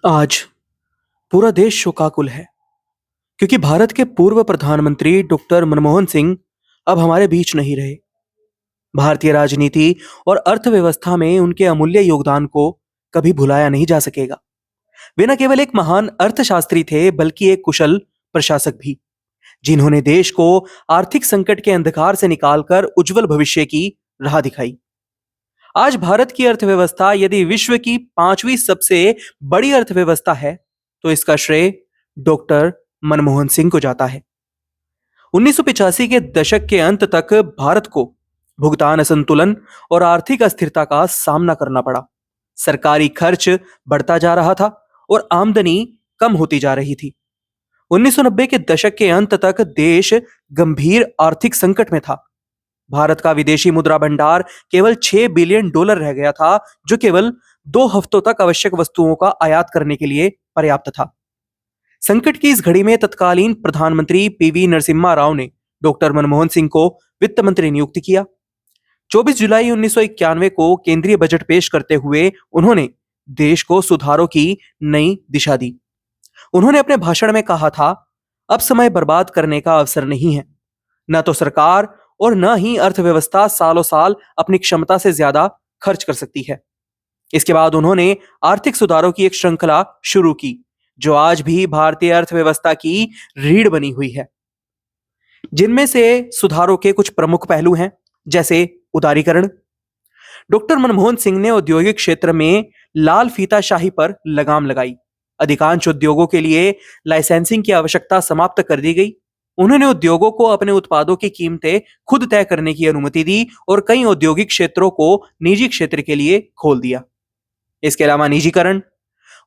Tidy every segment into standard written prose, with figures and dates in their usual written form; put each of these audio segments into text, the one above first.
आज पूरा देश शोकाकुल है क्योंकि भारत के पूर्व प्रधानमंत्री डॉक्टर मनमोहन सिंह अब हमारे बीच नहीं रहे। भारतीय राजनीति और अर्थव्यवस्था में उनके अमूल्य योगदान को कभी भुलाया नहीं जा सकेगा। वे न केवल एक महान अर्थशास्त्री थे बल्कि एक कुशल प्रशासक भी, जिन्होंने देश को आर्थिक संकट के अंधकार से निकालकर उज्जवल भविष्य की राह दिखाई। आज भारत की अर्थव्यवस्था यदि विश्व की पांचवी सबसे बड़ी अर्थव्यवस्था है, तो इसका श्रेय डॉक्टर मनमोहन सिंह को जाता है। 1985 के दशक के अंत तक भारत को भुगतान असंतुलन और आर्थिक अस्थिरता का सामना करना पड़ा। सरकारी खर्च बढ़ता जा रहा था और आमदनी कम होती जा रही थी। 1990 के दशक के अंत तक देश गंभीर आर्थिक संकट में था। भारत का विदेशी मुद्रा भंडार केवल $6 बिलियन रह गया था, जो केवल 2 हफ्तों तक आवश्यक वस्तुओं का आयात करने के लिए पर्याप्त था। संकट की इस घड़ी में तत्कालीन प्रधानमंत्री पीवी नरसिम्हा राव ने डॉक्टर मनमोहन सिंह को वित्त मंत्री नियुक्त किया। 24 जुलाई 1991 को केंद्रीय बजट पेश करते हुए उन्होंने देश को सुधारों की नई दिशा दी। उन्होंने अपने भाषण में कहा था, अब समय बर्बाद करने का अवसर नहीं है। न तो सरकार और न ही अर्थव्यवस्था सालों साल अपनी क्षमता से ज्यादा खर्च कर सकती है। इसके बाद उन्होंने आर्थिक सुधारों की एक श्रृंखला शुरू की, जो आज भी भारतीय अर्थव्यवस्था की रीढ़ बनी हुई है। जिनमें से सुधारों के कुछ प्रमुख पहलू हैं, जैसे उदारीकरण। डॉक्टर मनमोहन सिंह ने औद्योगिक क्षेत्र में लाल फीताशाही पर लगाम लगाई। अधिकांश उद्योगों के लिए लाइसेंसिंग की आवश्यकता समाप्त कर दी गई। उन्होंने उद्योगों को अपने उत्पादों की कीमतें खुद तय करने की अनुमति दी और कई औद्योगिक क्षेत्रों को निजी क्षेत्र के लिए खोल दिया। इसके अलावा निजीकरण।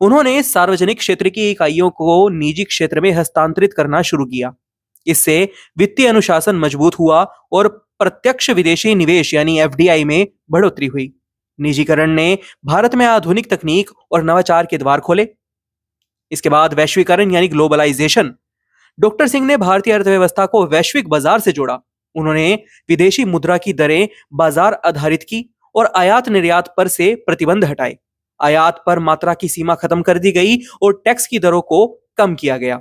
उन्होंने सार्वजनिक क्षेत्र की इकाइयों को निजी क्षेत्र में हस्तांतरित करना शुरू किया। इससे वित्तीय अनुशासन मजबूत हुआ और प्रत्यक्ष विदेशी निवेश यानी एफडीआई में बढ़ोतरी हुई। निजीकरण ने भारत में आधुनिक तकनीक और नवाचार के द्वार खोले। इसके बाद वैश्वीकरण यानी ग्लोबलाइजेशन। डॉक्टर सिंह ने भारतीय अर्थव्यवस्था को वैश्विक बाजार से जोड़ा। उन्होंने विदेशी मुद्रा की दरें बाजार आधारित की और आयात निर्यात पर से प्रतिबंध हटाए। आयात पर मात्रा की सीमा खत्म कर दी गई और टैक्स की दरों को कम किया गया।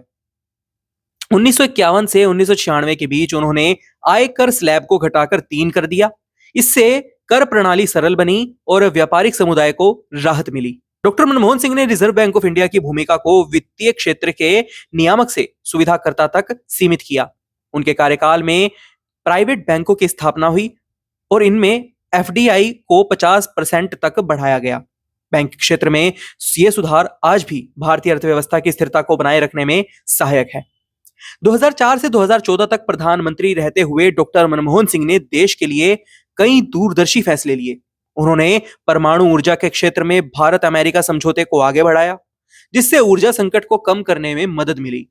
1951 से 1996 के बीच उन्होंने आयकर स्लैब को घटाकर 3 कर दिया। इससे कर प्रणाली सरल बनी और व्यापारिक समुदाय को राहत मिली। डॉक्टर मनमोहन सिंह ने रिजर्व बैंक ऑफ इंडिया की भूमिका को वित्तीय क्षेत्र के नियामक से सुविधाकर्ता तक सीमित किया। उनके कार्यकाल में प्राइवेट बैंकों की स्थापना हुई और इनमें एफडीआई को 50% तक बढ़ाया गया। बैंक क्षेत्र में ये सुधार आज भी भारतीय अर्थव्यवस्था की स्थिरता को बनाए रखने में सहायक है। 2004 से 2014 तक प्रधानमंत्री रहते हुए डॉक्टर मनमोहन सिंह ने देश के लिए कई दूरदर्शी फैसले लिए। उन्होंने परमाणु ऊर्जा के क्षेत्र में भारत अमेरिका समझौते को आगे बढ़ाया, जिससे ऊर्जा संकट को कम करने में मदद मिली।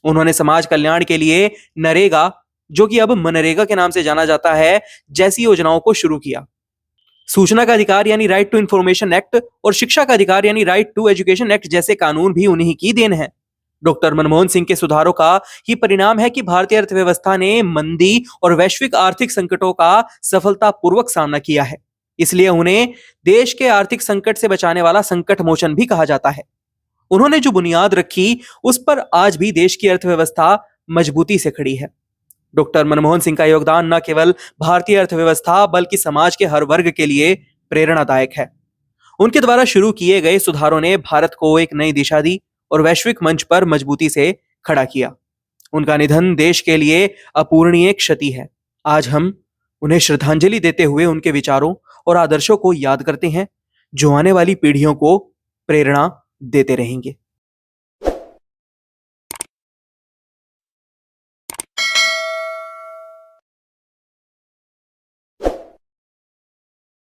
उन्होंने समाज कल्याण के लिए नरेगा, जो कि अब मनरेगा के नाम से जाना जाता है, जैसी योजनाओं को शुरू किया। सूचना का अधिकार यानी राइट टू इंफॉर्मेशन एक्ट और शिक्षा का अधिकार यानी राइट टू एजुकेशन एक्ट जैसे कानून भी उन्हीं की देन है। डॉक्टर मनमोहन सिंह के सुधारों का ही परिणाम है कि भारतीय अर्थव्यवस्था ने मंदी और वैश्विक आर्थिक संकटों का सफलतापूर्वक सामना किया है। इसलिए उन्हें देश के आर्थिक संकट से बचाने वाला संकट मोचन भी कहा जाता है। उन्होंने जो बुनियाद रखी, उस पर आज भी देश की अर्थव्यवस्था मजबूती से खड़ी है। डॉक्टर मनमोहन सिंह का योगदान न केवल भारतीय अर्थव्यवस्था बल्कि समाज के हर वर्ग के लिए प्रेरणादायक है। उनके द्वारा शुरू किए गए सुधारों ने भारत को एक नई दिशा दी और वैश्विक मंच पर मजबूती से खड़ा किया। उनका निधन देश के लिए अपूरणीय क्षति है। आज हम उन्हें श्रद्धांजलि देते हुए उनके विचारों और आदर्शों को याद करते हैं, जो आने वाली पीढ़ियों को प्रेरणा देते रहेंगे।